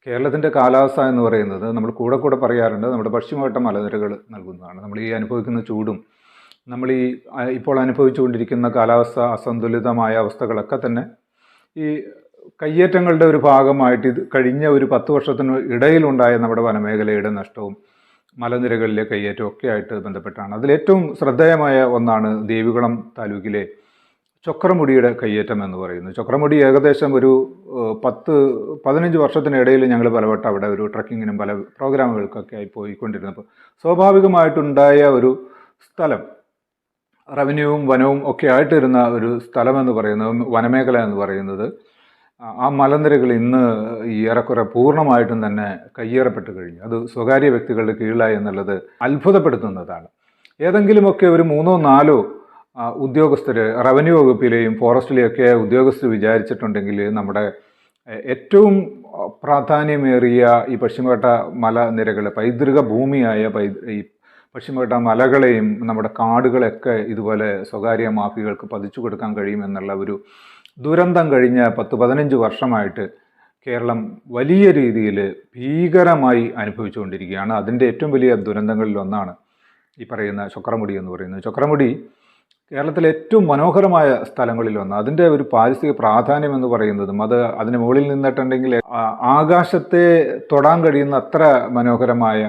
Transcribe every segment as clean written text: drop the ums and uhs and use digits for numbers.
കേരളത്തിൻ്റെ കാലാവസ്ഥ എന്ന് പറയുന്നത് നമ്മൾ കൂടെ പറയാറുണ്ട്, നമ്മുടെ പശ്ചിമഘട്ട മലനിരകൾ നൽകുന്നതാണ്. നമ്മൾ ഈ അനുഭവിക്കുന്ന ചൂടും നമ്മൾ ഇപ്പോൾ അനുഭവിച്ചുകൊണ്ടിരിക്കുന്ന കാലാവസ്ഥ അസന്തുലിതമായ അവസ്ഥകളൊക്കെ തന്നെ ഈ കയ്യേറ്റങ്ങളുടെ ഒരു ഭാഗമായിട്ട് ഇത് കഴിഞ്ഞ ഒരു 10 വർഷത്തിന് ഇടയിലുണ്ടായ നമ്മുടെ വനമേഖലയുടെ നഷ്ടവും മലനിരകളിലെ കയ്യേറ്റവും ഒക്കെ ആയിട്ട് ബന്ധപ്പെട്ടാണ്. അതിലേറ്റവും ശ്രദ്ധേയമായ ഒന്നാണ് ദേവികുളം താലൂക്കിലെ ചൊക്രമുടിയുടെ കയ്യേറ്റം എന്ന് പറയുന്നത്. ചൊക്രമുടി ഏകദേശം ഒരു 10-15 വർഷത്തിനിടയിൽ ഞങ്ങൾ പലവട്ടം അവിടെ ഒരു ട്രക്കിങ്ങിനും പല പ്രോഗ്രാമുകൾക്കൊക്കെ ആയി പോയിക്കൊണ്ടിരുന്നപ്പോൾ സ്വാഭാവികമായിട്ടുണ്ടായ ഒരു സ്ഥലം, റവന്യൂവും വനവും ഒക്കെ ആയിട്ടിരുന്ന ഒരു സ്ഥലമെന്ന് പറയുന്നത്, വനമേഖല എന്ന് പറയുന്നത്, ആ മലനിരകൾ ഇന്ന് ഏറെക്കുറെ പൂർണ്ണമായിട്ടും തന്നെ കയ്യേറപ്പെട്ട് കഴിഞ്ഞു. അത് സ്വകാര്യ വ്യക്തികളുടെ കീഴിലായി എന്നുള്ളത് അത്ഭുതപ്പെടുത്തുന്നതാണ്. ഏതെങ്കിലുമൊക്കെ ഒരു 3-4 ഉദ്യോഗസ്ഥർ, റവന്യൂ വകുപ്പിലെയും ഫോറസ്റ്റിലെയൊക്കെ ഉദ്യോഗസ്ഥർ വിചാരിച്ചിട്ടുണ്ടെങ്കിൽ നമ്മുടെ ഏറ്റവും പ്രാധാന്യമേറിയ ഈ പശ്ചിമഘട്ട മലനിരകൾ, പൈതൃക ഭൂമിയായ ഈ പശ്ചിമഘട്ട മലകളെയും നമ്മുടെ കാടുകളൊക്കെ ഇതുപോലെ സ്വകാര്യ മാഫിയകൾക്ക് പതിച്ചു കൊടുക്കാൻ കഴിയുമെന്നുള്ള ഒരു ദുരന്തം കഴിഞ്ഞ 10-15 വർഷമായിട്ട് കേരളം വലിയ രീതിയിൽ ഭീകരമായി അനുഭവിച്ചുകൊണ്ടിരിക്കുകയാണ്. അതിൻ്റെ ഏറ്റവും വലിയ ദുരന്തങ്ങളിൽ ഒന്നാണ് ഈ പറയുന്ന ചൊക്രമുടി എന്ന് പറയുന്നത്. ചൊക്രമുടി കേരളത്തിലെ ഏറ്റവും മനോഹരമായ സ്ഥലങ്ങളിലൊന്ന്. അതിൻ്റെ ഒരു പാരിസ്ഥിതിക പ്രാധാന്യം എന്ന് പറയുന്നതും അതിന് മുകളിൽ നിന്നിട്ടുണ്ടെങ്കിൽ ആകാശത്തെ തൊടാൻ കഴിയുന്ന അത്ര മനോഹരമായ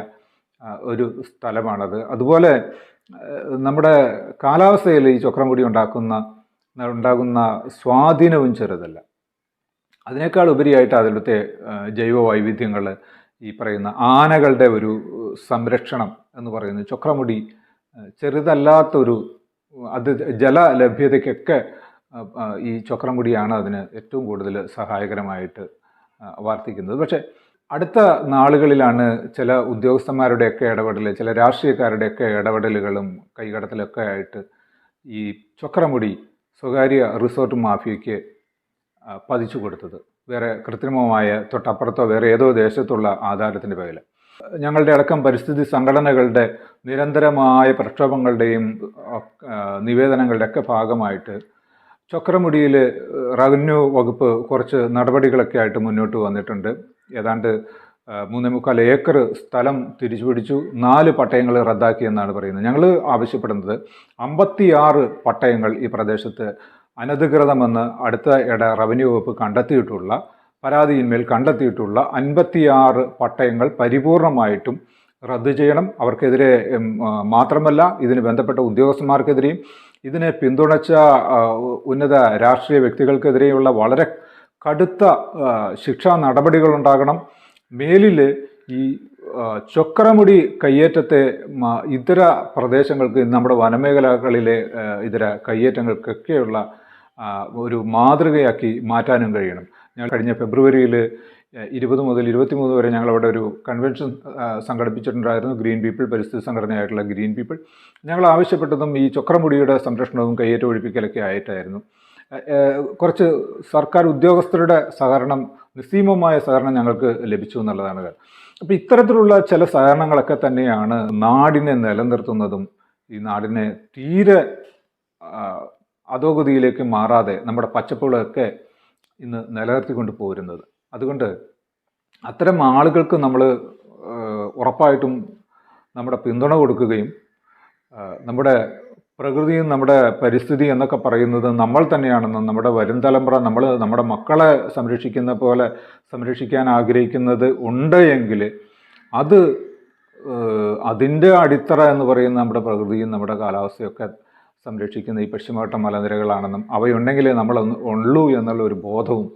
ഒരു സ്ഥലമാണത്. അതുപോലെ നമ്മുടെ കാലാവസ്ഥയിൽ ഈ ചൊക്രമുടി ഉണ്ടാകുന്ന സ്വാധീനവും ചെറുതല്ല. അതിനേക്കാൾ ഉപരിയായിട്ട് അതിലത്തെ ജൈവ വൈവിധ്യങ്ങൾ, ഈ പറയുന്ന ആനകളുടെ ഒരു സംരക്ഷണം എന്ന് പറയുന്നത് ചൊക്രമുടി ചെറുതല്ലാത്തൊരു, അത് ജലലഭ്യതയ്ക്കൊക്കെ ഈ ചൊക്രമുടിയാണ് അതിന് ഏറ്റവും കൂടുതൽ സഹായകരമായിട്ട് വർത്തിക്കുന്നത്. പക്ഷേ അടുത്ത നാളുകളിലാണ് ചില ഉദ്യോഗസ്ഥന്മാരുടെയൊക്കെ ഇടപെടൽ, ചില രാഷ്ട്രീയക്കാരുടെയൊക്കെ ഇടപെടലുകളും കൈകടത്തലൊക്കെ ആയിട്ട് ഈ ചൊക്രമുടി സ്വകാര്യ റിസോർട്ട് മാഫിയയ്ക്ക് പതിച്ചു കൊടുത്തത്. വേറെ കൃത്രിമമായ തൊട്ടപ്പുറത്തോ വേറെ ഏതോ ദേശത്തുള്ള ആധാരത്തിൻ്റെ പേരിൽ ഞങ്ങളുടെ അടക്കം പരിസ്ഥിതി സംഘടനകളുടെ നിരന്തരമായ പ്രക്ഷോഭങ്ങളുടെയും നിവേദനങ്ങളുടെയൊക്കെ ഭാഗമായിട്ട് ചൊക്രമുടിയിൽ റവന്യൂ വകുപ്പ് കുറച്ച് നടപടികളൊക്കെ ആയിട്ട് മുന്നോട്ട് വന്നിട്ടുണ്ട്. ഏതാണ്ട് 3.25 ഏക്കർ സ്ഥലം തിരിച്ചുപിടിച്ചു, 4 പട്ടയങ്ങൾ റദ്ദാക്കിയെന്നാണ് പറയുന്നത്. ഞങ്ങൾ ആവശ്യപ്പെടുന്നത് 56 പട്ടയങ്ങൾ ഈ പ്രദേശത്ത് അനധികൃതമെന്ന് അടുത്ത റവന്യൂ വകുപ്പ് പരാതിയിന്മേൽ കണ്ടെത്തിയിട്ടുള്ള 56 പട്ടയങ്ങൾ പരിപൂർണമായിട്ടും റദ്ദു ചെയ്യണം. അവർക്കെതിരെ മാത്രമല്ല, ഇതിന് ബന്ധപ്പെട്ട ഉദ്യോഗസ്ഥന്മാർക്കെതിരെയും ഇതിനെ പിന്തുണച്ച ഉന്നത രാഷ്ട്രീയ വ്യക്തികൾക്കെതിരെയുള്ള വളരെ കടുത്ത ശിക്ഷാ നടപടികളുണ്ടാകണം. മേലിൽ ഈ ചൊക്രമുടി കയ്യേറ്റത്തെ ഇതര പ്രദേശങ്ങൾക്ക്, നമ്മുടെ വനമേഖലകളിലെ ഇതര കയ്യേറ്റങ്ങൾക്കൊക്കെയുള്ള ഒരു മാതൃകയാക്കി മാറ്റാനും കഴിയണം. ഞങ്ങൾ കഴിഞ്ഞ ഫെബ്രുവരിയിൽ 20 മുതൽ 23 വരെ ഞങ്ങളവിടെ ഒരു കൺവെൻഷൻ സംഘടിപ്പിച്ചിട്ടുണ്ടായിരുന്നു. ഗ്രീൻ പീപ്പിൾ, പരിസ്ഥിതി സംഘടനയായിട്ടുള്ള ഗ്രീൻ പീപ്പിൾ. ഞങ്ങൾ ആവശ്യപ്പെട്ടതും ഈ ചൊക്രമുടിയുടെ സംരക്ഷണവും കയ്യേറ്റ ഒഴിപ്പിക്കലൊക്കെ ആയിട്ടായിരുന്നു. കുറച്ച് സർക്കാർ ഉദ്യോഗസ്ഥരുടെ സഹകരണം, നിസ്സീമമായ സഹകരണം ഞങ്ങൾക്ക് ലഭിച്ചു എന്നുള്ളതാണ് കാര്യം. അപ്പോൾ ഇത്തരത്തിലുള്ള ചില സഹകരണങ്ങളൊക്കെ തന്നെയാണ് നാടിനെ നിലനിർത്തുന്നതും ഈ നാടിനെ തീരെ അധോഗതിയിലേക്ക് മാറാതെ നമ്മുടെ പച്ചപ്പുകളൊക്കെ ഇന്ന് നിലനിർത്തിക്കൊണ്ട് പോരുന്നത്. അതുകൊണ്ട് അത്തരം ആളുകൾക്ക് നമ്മൾ ഉറപ്പായിട്ടും നമ്മുടെ പിന്തുണ കൊടുക്കുകയും നമ്മുടെ പ്രകൃതിയും നമ്മുടെ പരിസ്ഥിതി എന്നൊക്കെ പറയുന്നത് നമ്മൾ തന്നെയാണെന്നും നമ്മുടെ വരും തലമുറ നമ്മുടെ മക്കളെ സംരക്ഷിക്കുന്ന പോലെ സംരക്ഷിക്കാൻ ആഗ്രഹിക്കുന്നത് ഉണ്ട് എങ്കിൽ അതിൻ്റെ അടിത്തറ എന്ന് പറയുന്ന നമ്മുടെ പ്രകൃതിയും നമ്മുടെ കാലാവസ്ഥയൊക്കെ സംരക്ഷിക്കുന്ന ഈ പശ്ചിമഘട്ട മലനിരകളാണെന്നും അവയുണ്ടെങ്കിലേ ഉള്ളൂ എന്നുള്ള ഒരു ബോധവും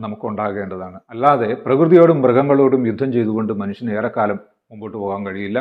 നമുക്കുണ്ടാകേണ്ടതാണ്. അല്ലാതെ പ്രകൃതിയോടും മൃഗങ്ങളോടും യുദ്ധം ചെയ്തുകൊണ്ട് മനുഷ്യന് ഏറെക്കാലം മുമ്പോട്ട് പോകാൻ കഴിയില്ല.